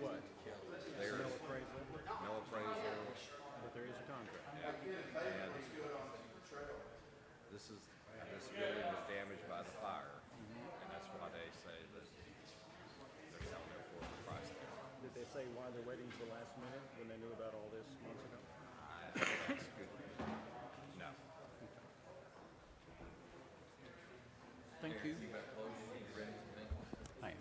what? There's Mill appraisal, no appraisal. but there is a contract. And this building was damaged by the fire, and that's why they say that they're selling it for the price they are. Did they say why they're waiting till the last minute when they knew about all this months ago? That's good. No. Thank you. I am.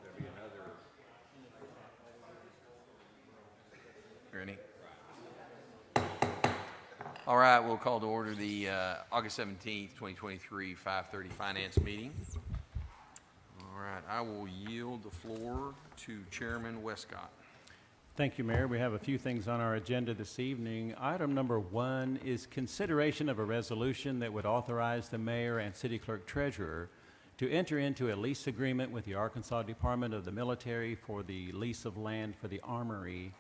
There'll be another. Ready? All right, we'll call to order the August 17th, 2023, 5:30 Finance meeting. All right, I will yield the floor to Chairman Westcott. Thank you, Mayor. We have a few things on our agenda this evening. Item number 1 is consideration of a resolution that would authorize the mayor and city clerk treasurer to enter into a lease agreement with the Arkansas Department of the Military for the lease of land for the armory.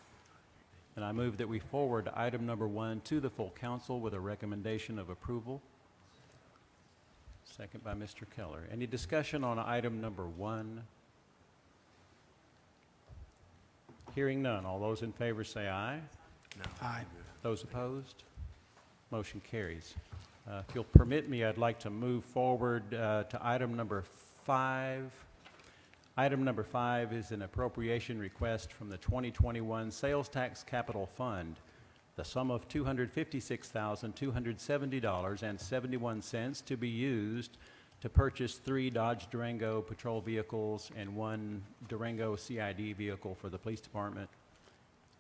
And I move that we forward item number 1 to the full council with a recommendation of approval. Second by Mr. Keller. Any discussion on item number 1? Hearing none. All those in favor say aye. No. Aye. Those opposed? Motion carries. If you'll permit me, I'd like to move forward to item number 5. Item number 5 is an appropriation request from the 2021 Sales Tax Capital Fund, the sum of $256,270.71 to be used to purchase 3 Dodge Durango patrol vehicles and 1 Durango CID vehicle for the police department.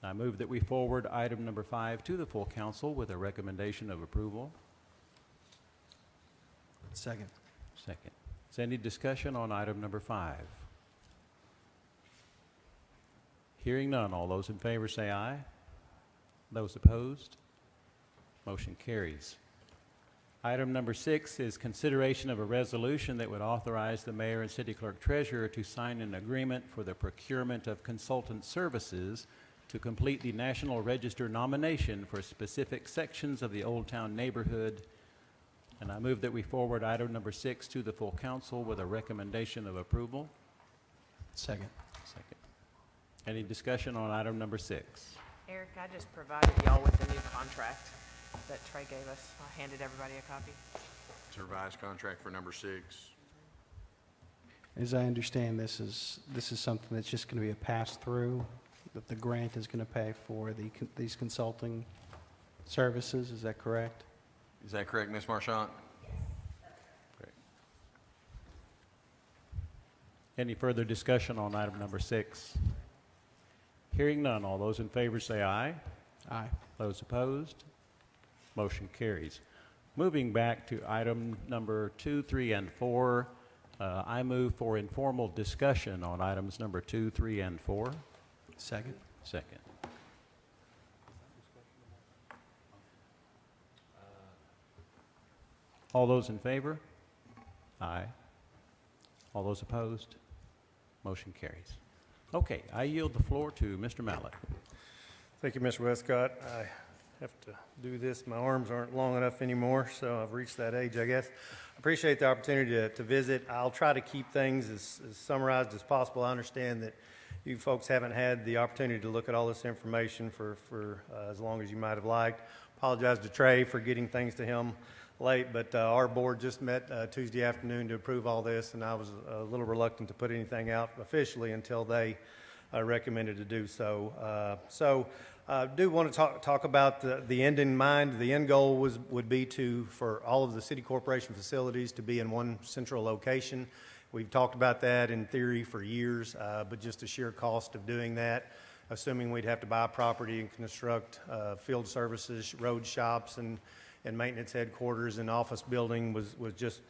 I move that we forward item number 5 to the full council with a recommendation of approval. Second. Second. Is there any discussion on item number 5? Hearing none. All those in favor say aye. Those opposed? Motion carries. Item number 6 is consideration of a resolution that would authorize the mayor and city clerk treasurer to sign an agreement for the procurement of consultant services to complete the National Register nomination for specific sections of the Old Town neighborhood. And I move that we forward item number 6 to the full council with a recommendation of approval. Second. Second. Any discussion on item number 6? Eric, I just provided y'all with the new contract that Trey gave us. I handed everybody a copy. It's a revised contract for number 6. As I understand, this is something that's just going to be a pass-through, that the grant is going to pay for these consulting services. Is that correct? Is that correct, Ms. Marchant? Great. Any further discussion on item number 6? Hearing none. All those in favor say aye. Aye. Those opposed? Motion carries. Moving back to item number 2, 3, and 4, I move for informal discussion on items number 2, 3, and 4. Second. Second. All those in favor? Aye. All those opposed? Motion carries. Okay, I yield the floor to Mr. Mallett. Thank you, Mr. Westcott. I have to do this. My arms aren't long enough anymore, so I've reached that age, I guess. I appreciate the opportunity to visit. I'll try to keep things as summarized as possible. I understand that you folks haven't had the opportunity to look at all this information for as long as you might have liked. Apologize to Trey for getting things to him late, but our board just met Tuesday afternoon to approve all this, and I was a little reluctant to put anything out officially until they recommended to do so. Do want to talk about the end in mind. The end goal would be for all of the city corporation facilities to be in one central location. We've talked about that in theory for years, but just the sheer cost of doing that, assuming we'd have to buy property and construct field services, road shops, and maintenance headquarters and office building was just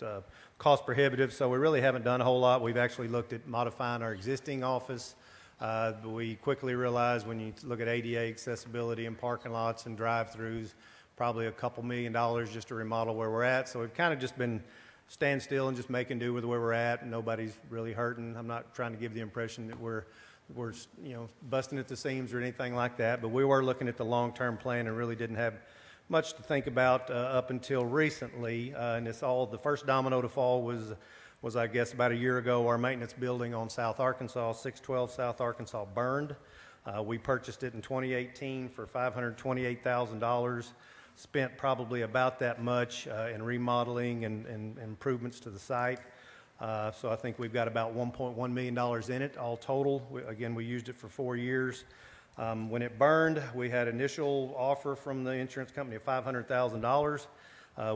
cost prohibitive. So we really haven't done a whole lot. We've actually looked at modifying our existing office. But we quickly realized when you look at ADA accessibility and parking lots and drive-throughs, probably a couple $1 million just to remodel where we're at. So we've kind of just been stand still and just making do with where we're at. Nobody's really hurting. I'm not trying to give the impression that we're busting at the seams or anything like that. But we were looking at the long-term plan and really didn't have much to think about up until recently. And it's all the first domino to fall was I guess about a year ago. Our maintenance building on South Arkansas, 612 South Arkansas, burned. We purchased it in 2018 for $528,000. Spent probably about that much in remodeling and improvements to the site. So I think we've got about $1.1 million in it all total. We used it for 4 years. When it burned, we had initial offer from the insurance company of $500,000.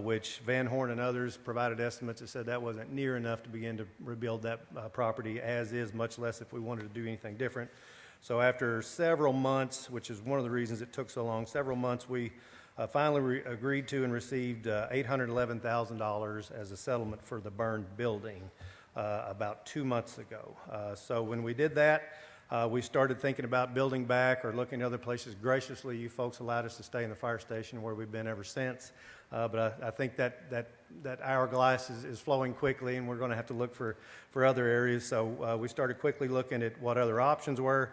Which Van Horn and others provided estimates that said that wasn't near enough to begin to rebuild that property as is, much less if we wanted to do anything different. So after several months, which is one of the reasons it took so long, we finally agreed to and received $811,000 as a settlement for the burned building about 2 months ago. So when we did that, we started thinking about building back or looking at other places. Graciously, you folks allowed us to stay in the fire station where we've been ever since. But I think that hourglass is flowing quickly, and we're going to have to look for other areas. So we started quickly looking at what other options were.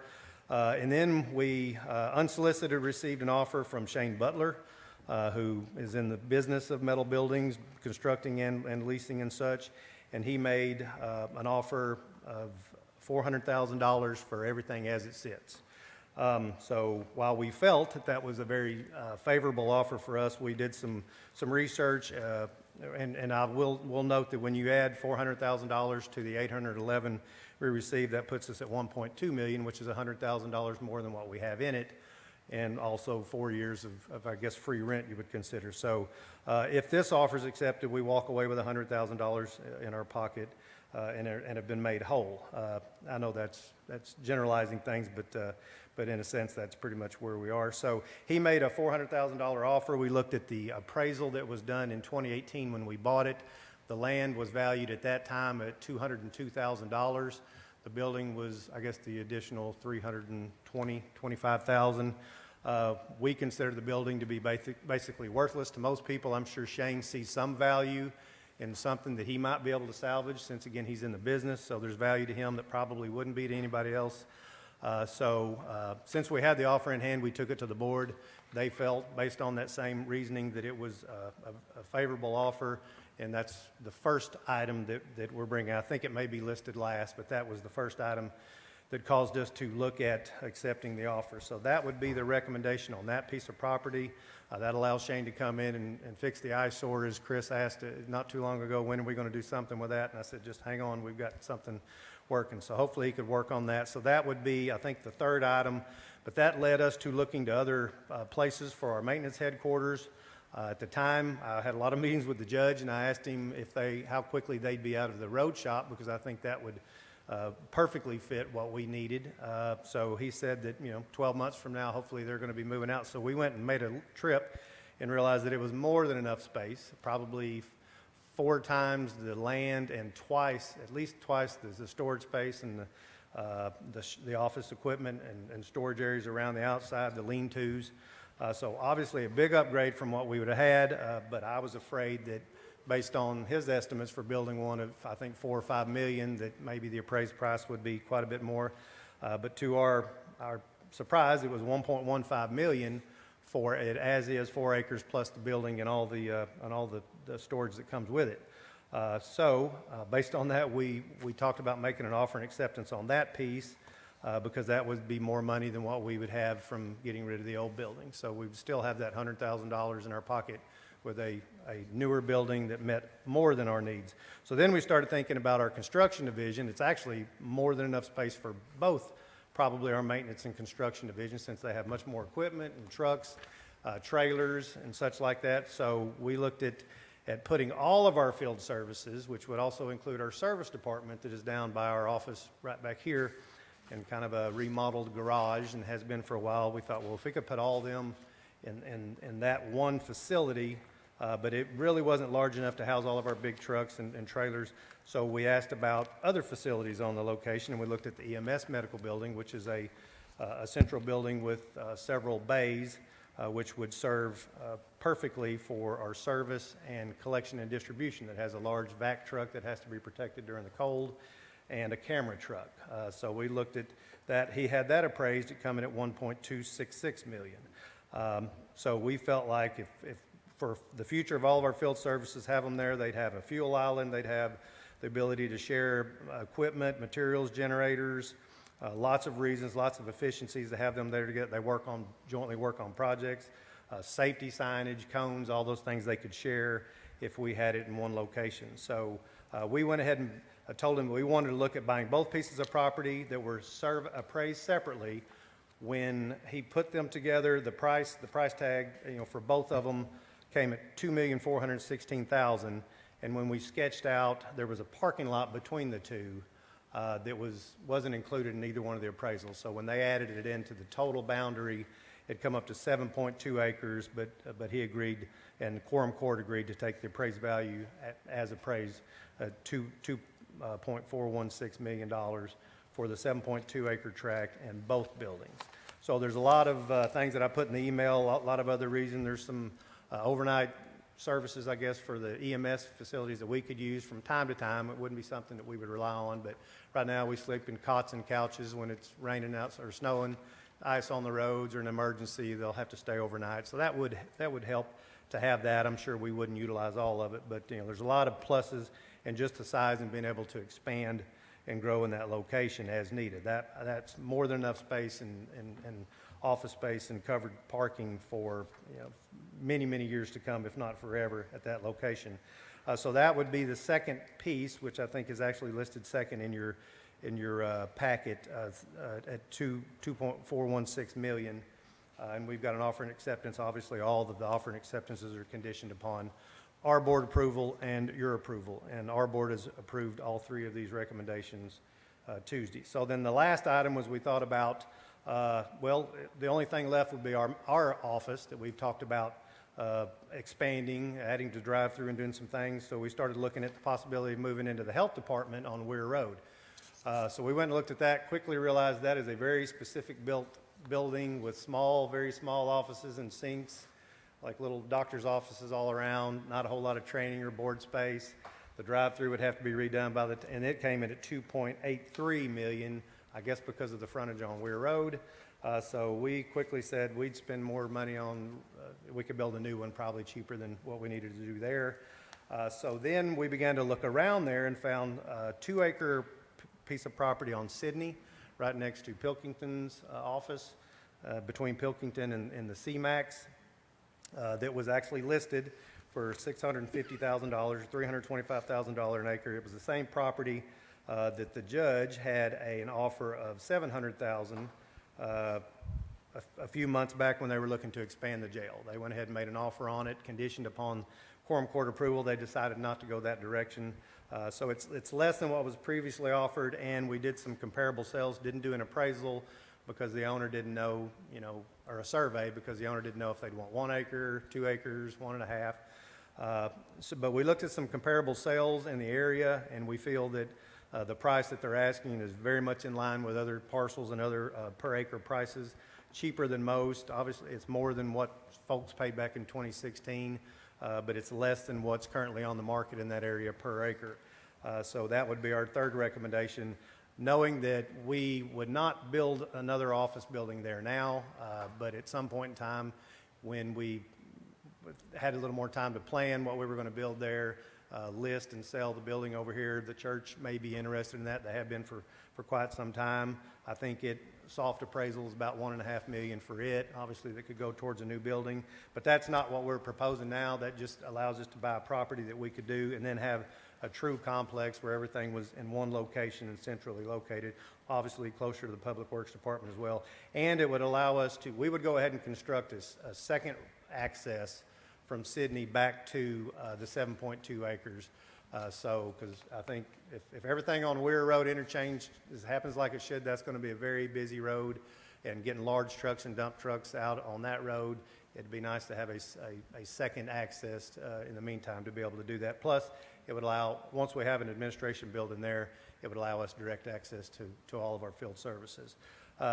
And then we unsolicited received an offer from Shane Butler, who is in the business of metal buildings, constructing and leasing and such. And he made an offer of $400,000 for everything as it sits. So while we felt that was a very favorable offer for us, we did some research, and I will note that when you add $400,000 to the $811,000 we received, that puts us at $1.2 million, which is $100,000 more than what we have in it, and also 4 years of I guess free rent you would consider. So if this offer is accepted, we walk away with $100,000 in our pocket. And have been made whole. I know that's generalizing things, but in a sense, that's pretty much where we are. So he made a $400,000 offer. We looked at the appraisal that was done in 2018 when we bought it. The land was valued at that time at $202,000. The building was, I guess, the additional $325,000. We consider the building to be basically worthless to most people. I'm sure Shane sees some value in something that he might be able to salvage, since again he's in the business, so there's value to him that probably wouldn't be to anybody else. Since we had the offer in hand, we took it to the board. They felt, based on that same reasoning, that it was a favorable offer, and that's the first item that we're bringing. I think it may be listed last, but that was the first item that caused us to look at accepting the offer. So that would be the recommendation on that piece of property. That allows Shane to come in and fix the eyesore, as Chris asked not too long ago, when are we going to do something with that? And I said, just hang on, we've got something working. So hopefully he could work on that. So that would be, I think, the third item. But that led us to looking to other places for our maintenance headquarters. At the time, I had a lot of meetings with the judge, and I asked him how quickly they'd be out of the road shop, because I think that would perfectly fit what we needed. So he said that 12 months from now, hopefully they're going to be moving out. So we went and made a trip and realized that it was more than enough space, probably 4 times the land and at least twice the storage space and the office equipment and storage areas around the outside, the lean-tos. So obviously a big upgrade from what we would have had, but I was afraid that based on his estimates for building one of, I think, $4 or $5 million, that maybe the appraised price would be quite a bit more. But to our surprise, it was $1.15 million for it as is, 4 acres plus the building and all the storage that comes with it. Based on that, we talked about making an offer and acceptance on that piece because that would be more money than what we would have from getting rid of the old building. So we would still have that $100,000 in our pocket with a newer building that met more than our needs. So then we started thinking about our construction division. It's actually more than enough space for both probably our maintenance and construction division, since they have much more equipment and trucks, trailers and such like that. So we looked at putting all of our field services, which would also include our service department that is down by our office right back here, in kind of a remodeled garage and has been for a while. We thought, well, if we could put all them in that one facility, but it really wasn't large enough to house all of our big trucks and trailers. So we asked about other facilities on the location, and we looked at the EMS medical building, which is a central building with several bays, which would serve perfectly for our service and collection and distribution. That has a large vac truck that has to be protected during the cold, and a camera truck. So we looked at that. He had that appraised at coming at $1.266 million. So we felt like if for the future of all of our field services, have them there, they'd have a fuel island, they'd have the ability to share equipment, materials, generators, lots of reasons, lots of efficiencies to have them there together. They jointly work on projects, safety signage, cones, all those things they could share if we had it in one location. So we went ahead and told him we wanted to look at buying both pieces of property that were appraised separately. When he put them together, the price tag, for both of them came at $2,416,000. And when we sketched out, there was a parking lot between the two that wasn't included in either one of the appraisals. So when they added it into the total boundary, it come up to 7.2 acres, but he agreed, and Quorum Court agreed to take the appraised value as appraised, $2.416 million for the 7.2 acre tract and both buildings. So there's a lot of things that I put in the email, a lot of other reasons. There's some overnight services, I guess, for the EMS facilities that we could use from time to time. It wouldn't be something that we would rely on, but right now we sleep in cots and couches when it's raining out or snowing, ice on the roads, or an emergency, they'll have to stay overnight. So that would help to have that. I'm sure we wouldn't utilize all of it, but there's a lot of pluses in just the size and being able to expand and grow in that location as needed. That's more than enough space and office space and covered parking for many, many years to come, if not forever, at that location. So that would be the second piece, which I think is actually listed second in your packet at $2.416 million. And we've got an offer and acceptance. Obviously, all of the offer and acceptances are conditioned upon our board approval and your approval. And our board has approved all three of these recommendations Tuesday. So then the last item was we thought about, the only thing left would be our office that we've talked about expanding, adding to drive-through and doing some things. So we started looking at the possibility of moving into the health department on Weir Road. So we went and looked at that, quickly realized that is a very specific building with very small offices and sinks, like little doctor's offices all around, not a whole lot of training or board space. The drive-through would have to be redone and it came in at $2.83 million, I guess because of the frontage on Weir Road. So we quickly said we'd spend more money we could build a new one probably cheaper than what we needed to do there. So then we began to look around there and found a 2-acre piece of property on Sydney, right next to Pilkington's office, between Pilkington and the CMAX, that was actually listed for $650,000, $325,000 an acre. It was the same property that the judge had an offer of $700,000 a few months back when they were looking to expand the jail. They went ahead and made an offer on it, conditioned upon Quorum Court approval. They decided not to go that direction. So it's less than what was previously offered, and we did some comparable sales, didn't do an appraisal because the owner didn't know, or a survey because the owner didn't know if they'd want 1 acre, 2 acres, 1.5. But we looked at some comparable sales in the area, and we feel that the price that they're asking is very much in line with other parcels and other per acre prices, cheaper than most. Obviously, it's more than what folks paid back in 2016, but it's less than what's currently on the market in that area per acre. So that would be our third recommendation, knowing that we would not build another office building there now, but at some point in time when we had a little more time to plan what we were going to build there, list and sell the building over here. The church may be interested in that. They have been for quite some time. I think soft appraisal is about $1.5 million for it. Obviously, that could go towards a new building, but that's not what we're proposing now. That just allows us to buy a property that we could do and then have a true complex where everything was in one location and centrally located, obviously closer to the Public Works Department as well. And it would allow us to, we would go ahead and construct a second access from Sydney back to the 7.2 acres. Because I think if everything on Weir Road interchange happens like it should, that's going to be a very busy road, and getting large trucks and dump trucks out on that road, it'd be nice to have a second access in the meantime to be able to do that. Plus, it would allow, once we have an administration building there, it would allow us direct access to all of our field services.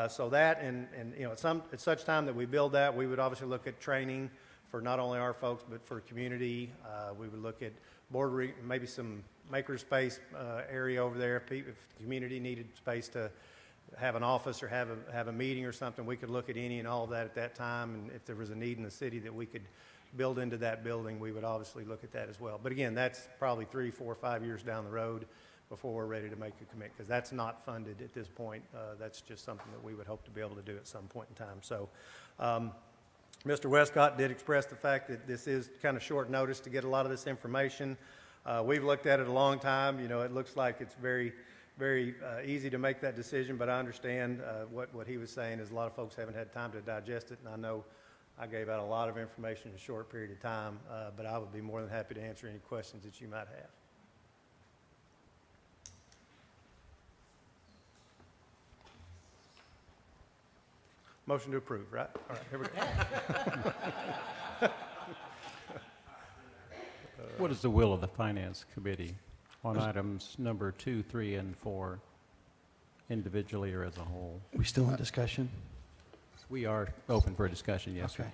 So that, and you know, at such time that we build that, we would obviously look at training for not only our folks, but for community. We would look at maybe some makerspace area over there. If the community needed space to have an office or have a meeting or something, we could look at any and all of that at that time. And if there was a need in the city that we could build into that building, we would obviously look at that as well. But again, that's probably 3, 4, 5 years down the road before we're ready to make a commit, because that's not funded at this point. That's just something that we would hope to be able to do at some point in time. So Mr. Westcott did express the fact that this is kind of short notice to get a lot of this information. We've looked at it a long time. You know, it looks like it's very, very easy to make that decision, but I understand what he was saying is a lot of folks haven't had time to digest it, and I know I gave out a lot of information in a short period of time, but I would be more than happy to answer any questions that you might have. Motion to approve, right? All right, here we go. What is the will of the Finance Committee on items number 2, 3, and 4, individually or as a whole? We still in discussion? We are open for a discussion, yes, sir. Okay.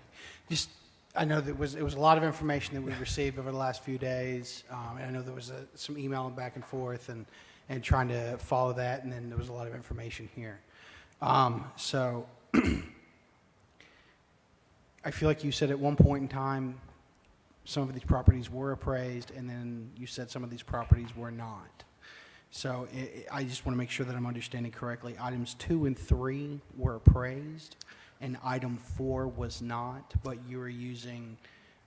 Just, I know that it was a lot of information that we received over the last few days. And I know there was some emailing back and forth and trying to follow that, and then there was a lot of information here. So I feel like you said at one point in time some of these properties were appraised, and then you said some of these properties were not. So I just want to make sure that I'm understanding correctly. Items 2 and 3 were appraised, and item 4 was not, but you were using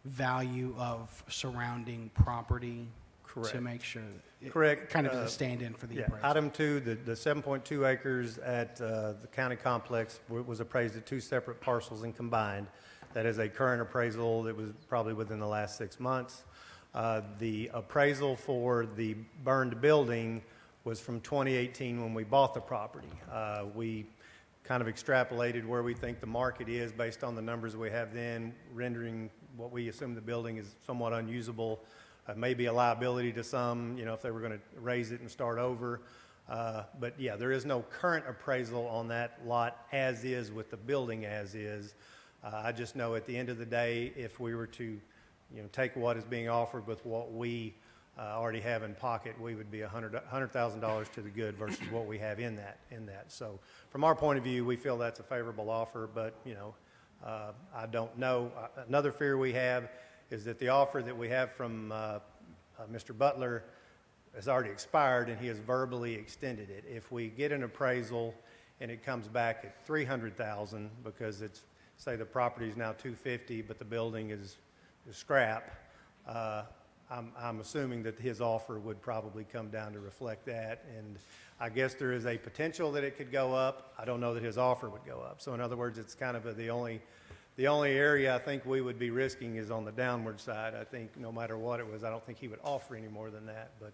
value of surrounding property Correct. to make sure. Correct. Kind of as a stand-in for the Yeah, appraisal. item 2, the 7.2 acres at the county complex was appraised at 2 separate parcels and combined. That is a current appraisal that was probably within the last 6 months. The appraisal for the burned building was from 2018 when we bought the property. We kind of extrapolated where we think the market is based on the numbers we have then, rendering what we assume the building is somewhat unusable. Maybe a liability to some, you know, if they were going to raise it and start over. But yeah, there is no current appraisal on that lot as is with the building as is. I just know at the end of the day, if we were to, you know, take what is being offered with what we already have in pocket, we would be $100,000 to the good versus what we have in that. So from our point of view, we feel that's a favorable offer, but, you know, I don't know. Another fear we have is that the offer that we have from Mr. Butler has already expired, and he has verbally extended it. If we get an appraisal and it comes back at $300,000 because it's, say the property is now $250,000, but the building is scrap, I'm assuming that his offer would probably come down to reflect that. And I guess there is a potential that it could go up. I don't know that his offer would go up. So in other words, it's kind of the only area I think we would be risking is on the downward side. I think no matter what it was, I don't think he would offer any more than that. But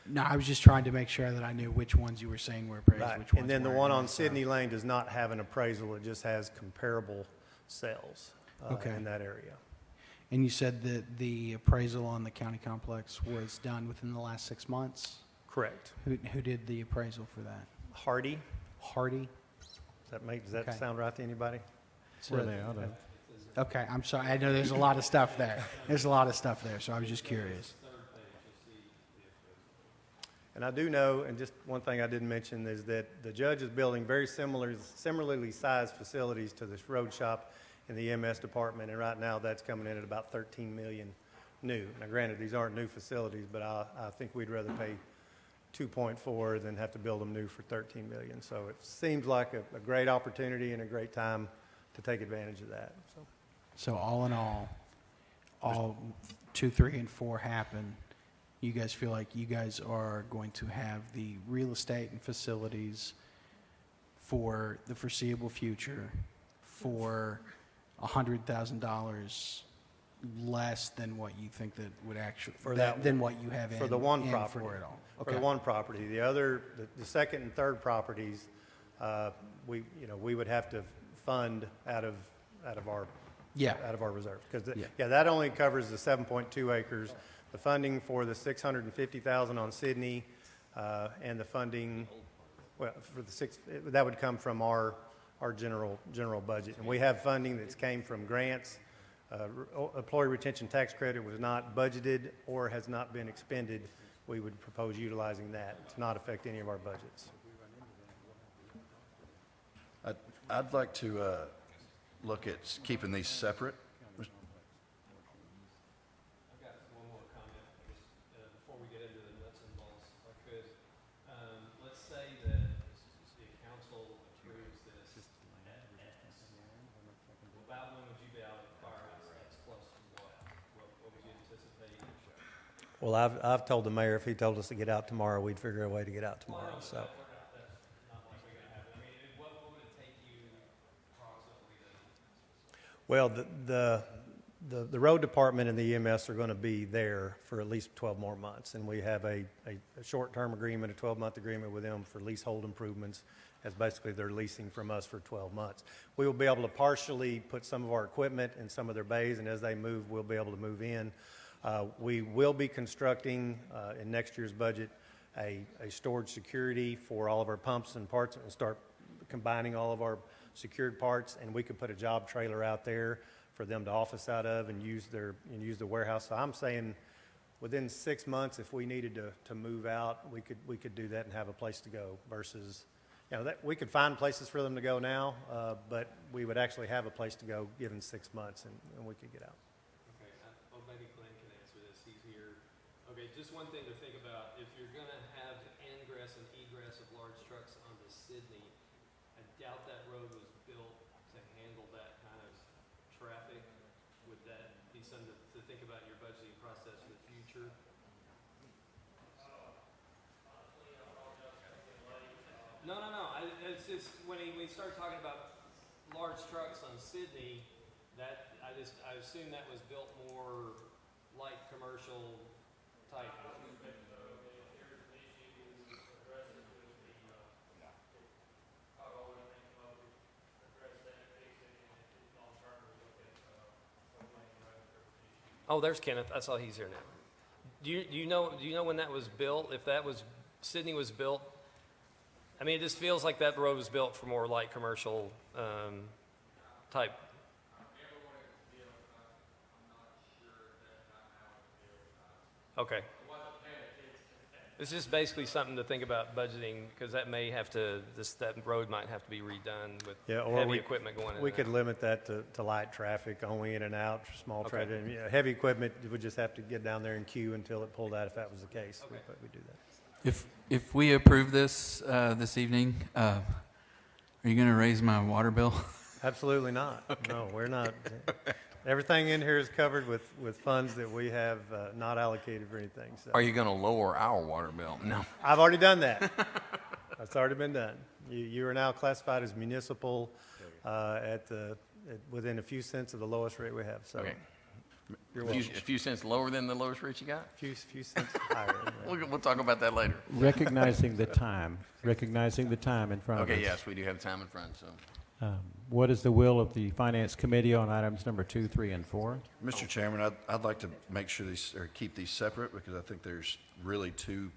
No, I was just trying to make sure that I knew which ones you were saying were appraised, right. which ones And then the weren't, one on so- Sydney Lane does not have an appraisal. It just has comparable sales Okay. in that area. And you said that the appraisal on the county complex was done within the last 6 months? Correct. Who did the appraisal for that? Hardy, Hardy? does that Okay. sound right to anybody? Where they out of. Okay, I'm sorry. I know there's a lot of stuff there. There's a lot of stuff there, so I was just curious. And I do know, and just one thing I didn't mention, is that the judge is building very similarly sized facilities to this road shop in the EMS department, and right now that's coming in at about $13 million new. Now granted, these aren't new facilities, but I think we'd rather pay 2.4, then have to build them new for 13 million. So it seems like a great opportunity and a great time to take advantage of that. So all in all 2, 3, and 4 happen, you guys feel like you guys are going to have the real estate and facilities for the foreseeable future for $100,000 less than what you think that would actually, For that than what you have For the one in property. for it all. For the Okay. one property. The other, the second and third properties, we would have to fund out of our Yeah. out of our reserve. Because, Yeah. that only covers the 7.2 acres. The funding for the 650,000 on Sydney, and the funding, well, for the that would come from our general budget. And we have funding that's came from grants. Employee retention tax credit was not budgeted or has not been expended. We would propose utilizing that to not affect any of our budgets. I'd like to look at keeping these separate. I've got one more comment, I guess, before we get into the nuts and bolts, if I could. Let's say that the council approves this at X. About when would you be out of the firehouse X plus what? What would you anticipate? Well, I've told the mayor if he told us to get out tomorrow, we'd figure a way to get out tomorrow, so. That's not likely gonna happen. I mean, what would it take you approximately to? Well, the road department and the EMS are going to be there for at least 12 more months. And we have a short-term agreement, a 12-month agreement with them for leasehold improvements, as basically they're leasing from us for 12 months. We will be able to partially put some of our equipment in some of their bays, and as they move, we'll be able to move in. We will be constructing, in next year's budget, a storage security for all of our pumps and parts, and start combining all of our secured parts, and we could put a job trailer out there for them to office out of and use the warehouse. So I'm saying within 6 months, if we needed to move out, we could do that and have a place to go versus, that we could find places for them to go now, but we would actually have a place to go given 6 months and we could get out. Okay, well, maybe Glenn can answer this, he's here. Okay, just one thing to think about, if you're gonna have ingress and egress of large trucks onto Sydney, I doubt that road was built to handle that kind of traffic. Would that be something to think about in your budgeting process for the future? No, it's just, when we start talking about large trucks on Sydney, that, I assume that was built more light commercial type. Oh, there's Kenneth. I saw he's here now. Do you know when that was built? If that was Sydney was built, I mean, it just feels like that road was built for more light commercial type. Okay. It's just basically something to think about budgeting, because that may have to, that road might have to be redone with Yeah, or heavy equipment going in. We and could out. limit that to light traffic, only in and out, small Okay. traffic. And, heavy equipment, would just have to get down there and queue until it pulled out, if that was the case. Okay. But we do that. If we approve this this evening, are you going to raise my water bill? Absolutely not. No, we're not. Everything in here is covered with funds that we have not allocated for anything. So Are you going to lower our water bill? No. I've already done that. That's already been done. You are now classified as municipal within a few cents of the lowest rate we have. So Okay. you're A welcome. few cents lower than the lowest rate you got? Few cents higher. We'll talk about that later. Recognizing the time in front of us. Okay, yes, we do have time in front, so. What is the will of the Finance Committee on items number 2, 3, and 4? Mr. Chairman, I'd like to make sure keep these separate because I think there's really two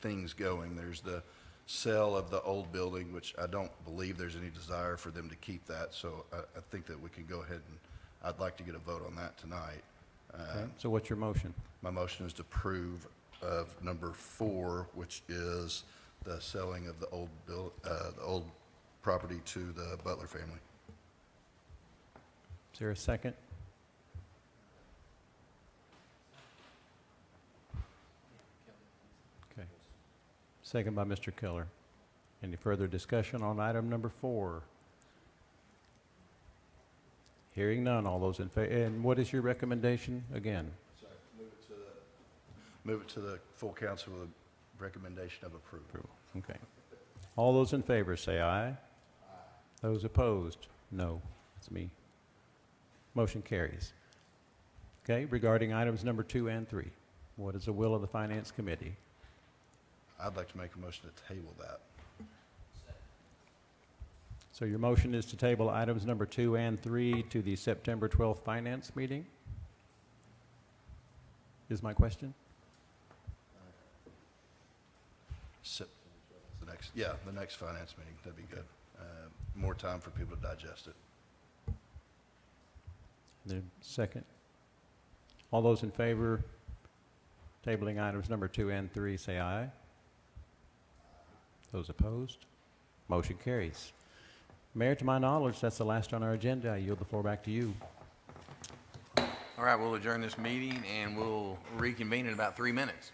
things going. There's the sale of the old building, which I don't believe there's any desire for them to keep that. So I think that we can go ahead and I'd like to get a vote on that tonight. Okay, so what's your motion? My motion is to approve of number 4, which is the selling of the old property to the Butler family. Is there a second? Okay. Second by Mr. Keller. Any further discussion on item number 4? Hearing none, all those in favor, and what is your recommendation again? Sorry, move it to the full council with a recommendation of approval. Approval. Okay. All those in favor say aye. Those opposed, no. That's me. Motion carries. Okay, regarding items number 2 and 3, what is the will of the Finance Committee? I'd like to make a motion to table that. So your motion is to table items number 2 and 3 to the September 12th Finance meeting? Is my question? The next finance meeting, that'd be good. More time for people to digest it. The second. All those in favor tabling items number 2 and 3, say aye. Those opposed? Motion carries. Mayor, to my knowledge, that's the last on our agenda. I yield the floor back to you. All right, we'll adjourn this meeting and we'll reconvene in about 3 minutes.